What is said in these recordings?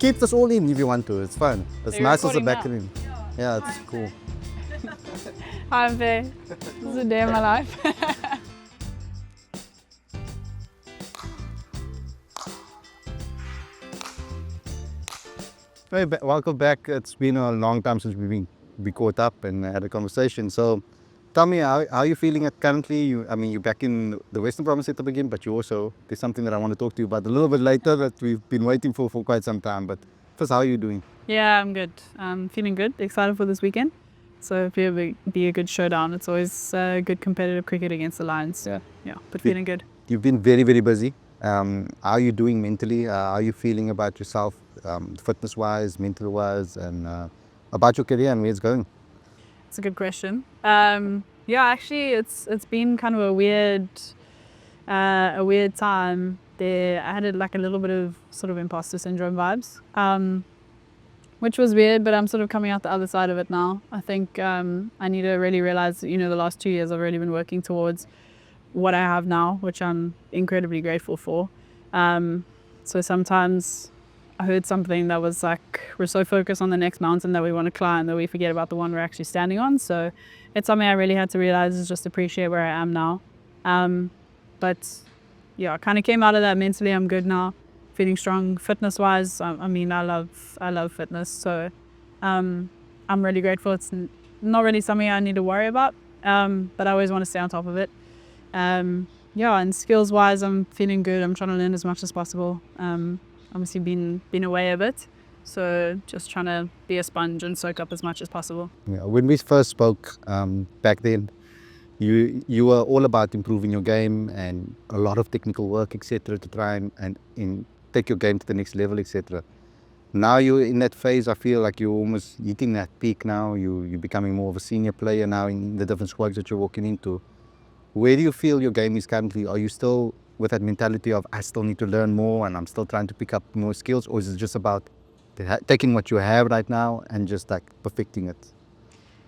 keep this all in if you want to. It's fun. It's You're nice as a recording back now? in. Yeah, it's cool. Hi, I'm Faye. This is a day of my life. Hey, welcome back. It's been a long time since we caught up and had a conversation. So, tell me how are you feeling at currently? You're back in the Western Province setup again, but you also there's something that I want to talk to you about a little bit later that we've been waiting for quite some time. But first, how are you doing? Yeah, I'm good. I'm feeling good. Excited for this weekend. So it'll be a good showdown. It's always good competitive cricket against the Lions. Yeah, but feeling good. You've been very, very busy. How are you doing mentally? How are you feeling about yourself, fitness-wise, mental-wise, and about your career and where it's going? It's a good question. Yeah, actually, it's been kind of a weird time. There, I had like a little bit of sort of imposter syndrome vibes, which was weird. But I'm sort of coming out the other side of it now. I think I need to really realize, the last 2 years I've really been working towards what I have now, which I'm incredibly grateful for. So sometimes I heard something that was like, we're so focused on the next mountain that we want to climb that we forget about the one we're actually standing on. So it's something I really had to realize is just appreciate where I am now. But yeah, I kind of came out of that mentally. I'm good now, feeling strong fitness wise. I love fitness. So I'm really grateful. It's not really something I need to worry about, but I always want to stay on top of it. Yeah, and skills wise, I'm feeling good. I'm trying to learn as much as possible. Obviously been away a bit, so just trying to be a sponge and soak up as much as possible. Yeah, when we first spoke back then, you were all about improving your game and a lot of technical work, etc., to try and take your game to the next level, etc. Now you're in that phase. I feel like you're almost hitting that peak now. You're becoming more of a senior player now in the different squads that you're walking into. Where do you feel your game is currently? Are you still with that mentality of I still need to learn more and I'm still trying to pick up more skills, or is it just about taking what you have right now and just like perfecting it?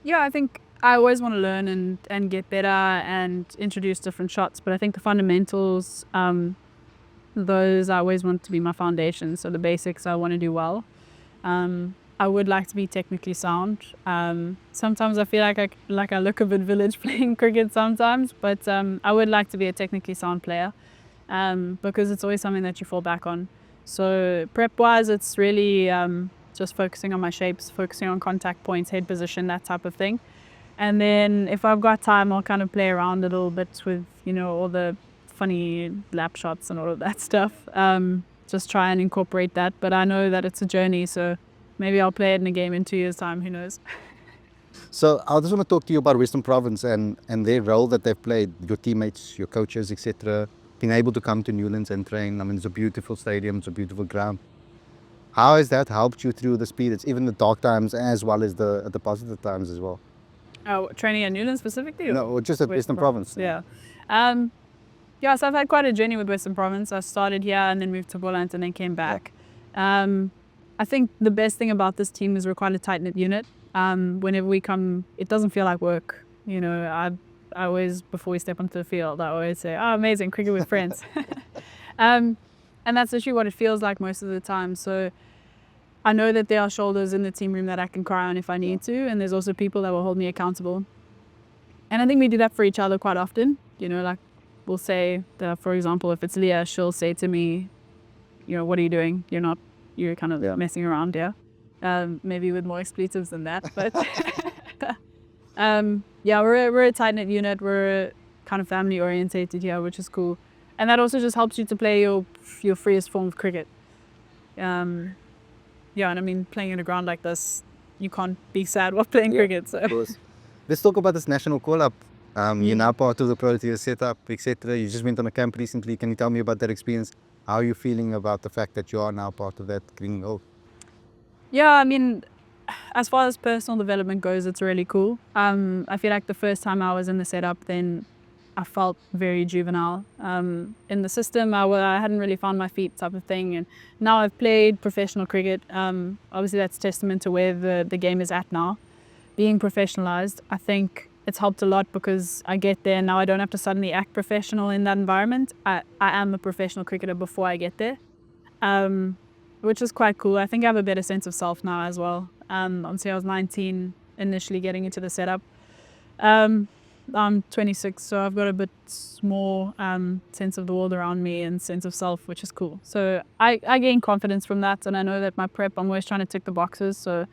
Yeah, I think I always want to learn and get better and introduce different shots, but I think the fundamentals, those I always want to be my foundation. So the basics I want to do well. I would like to be technically sound. Sometimes I feel like I look a bit village playing cricket sometimes, but I would like to be a technically sound player, because it's always something that you fall back on. So prep wise, it's really just focusing on my shapes, focusing on contact points, head position, that type of thing. And then if I've got time, I'll kind of play around a little bit with, all the funny lap shots and all of that stuff. Just try and incorporate that. But I know that it's a journey, so maybe I'll play it in a game in 2 years' time, who knows? So I just want to talk to you about Western Province and their role that they've played, your teammates, your coaches, etc. Being able to come to Newlands and train. I mean, it's a beautiful stadium, it's a beautiful ground. How has that helped you through the speed? It's even the dark times as well as the positive times as well. Oh, training at Newlands specifically? No, or just at Western Province. Yeah. Yeah, so I've had quite a journey with Western Province. I started here and then moved to Boland and then came back. I think the best thing about this team is we're quite a tight-knit unit. Whenever we come, it doesn't feel like work. I always, before we step onto the field, I always say, oh, amazing, cricket with friends. And that's actually what it feels like most of the time. So I know that there are shoulders in the team room that I can cry on if I need to, and there's also people that will hold me accountable. And I think we do that for each other quite often. Like we'll say that, for example, if it's Leah, she'll say to me, what are you doing? You're kind of messing around, yeah. Maybe with more expletives than that, but yeah, we're a tight-knit unit. We're kind of family orientated here, which is cool, and that also just helps you to play your freest form of cricket. Yeah, and I mean, playing in a ground like this, you can't be sad while playing cricket. So of course. Let's talk about this national call-up. You're now part of the Proteas setup, etc. You just went on a camp recently. Can you tell me about that experience? How are you feeling about the fact that you are now part of that green gold? Yeah, I mean, as far as personal development goes, it's really cool. I feel like the first time I was in the setup, then I felt very juvenile. In the system, I hadn't really found my feet type of thing. And now I've played professional cricket. Obviously, that's testament to where the game is at now. Being professionalized, I think it's helped a lot because I get there now. I don't have to suddenly act professional in that environment. I am a professional cricketer before I get there. which is quite cool. I think I have a better sense of self now as well. Obviously, I was 19 initially getting into the setup. I'm 26, so I've got a bit more sense of the world around me and sense of self, which is cool. So I gain confidence from that, and I know that my prep, I'm always trying to tick the boxes. So,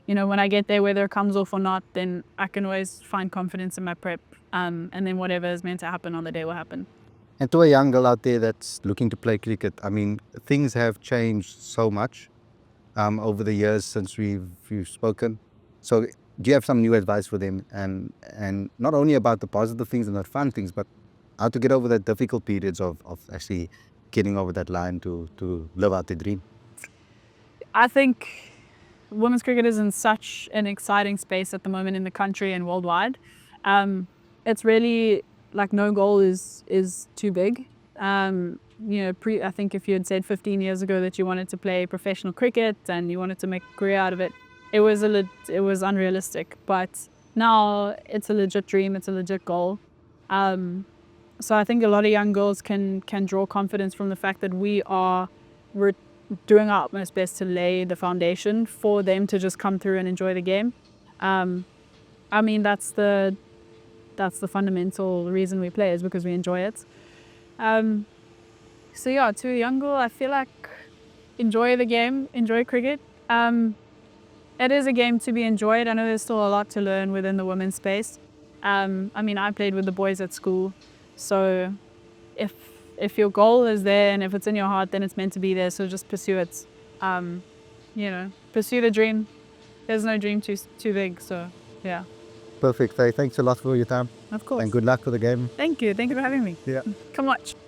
you know, when I get there, whether it comes off or not, then I can always find confidence in my prep, and then whatever is meant to happen on the day will happen. And to a young girl out there that's looking to play cricket, I mean, things have changed so much over the years since we've spoken. So do you have some new advice for them, and not only about the positive things and the fun things, but how to get over the difficult periods of actually getting over that line to live out their dream? I think women's cricket is in such an exciting space at the moment in the country and worldwide. It's really like no goal is too big. You know, I think if you had said 15 years ago that you wanted to play professional cricket and you wanted to make a career out of it, it was unrealistic. But now it's a legit dream. It's a legit goal. So I think a lot of young girls can draw confidence from the fact that we're doing our utmost best to lay the foundation for them to just come through and enjoy the game. I mean, that's the fundamental reason we play, is because we enjoy it. So yeah, to a young girl, I feel like enjoy the game, enjoy cricket. It is a game to be enjoyed. I know there's still a lot to learn within the women's space. I mean, I played with the boys at school, so if your goal is there and if it's in your heart, then it's meant to be there. So just pursue it. You know, pursue the dream. There's no dream too big. So yeah. Perfect, Faye. Thanks a lot for your time. Of course. And good luck for the game. Thank you. Thank you for having me. Yeah. Come watch.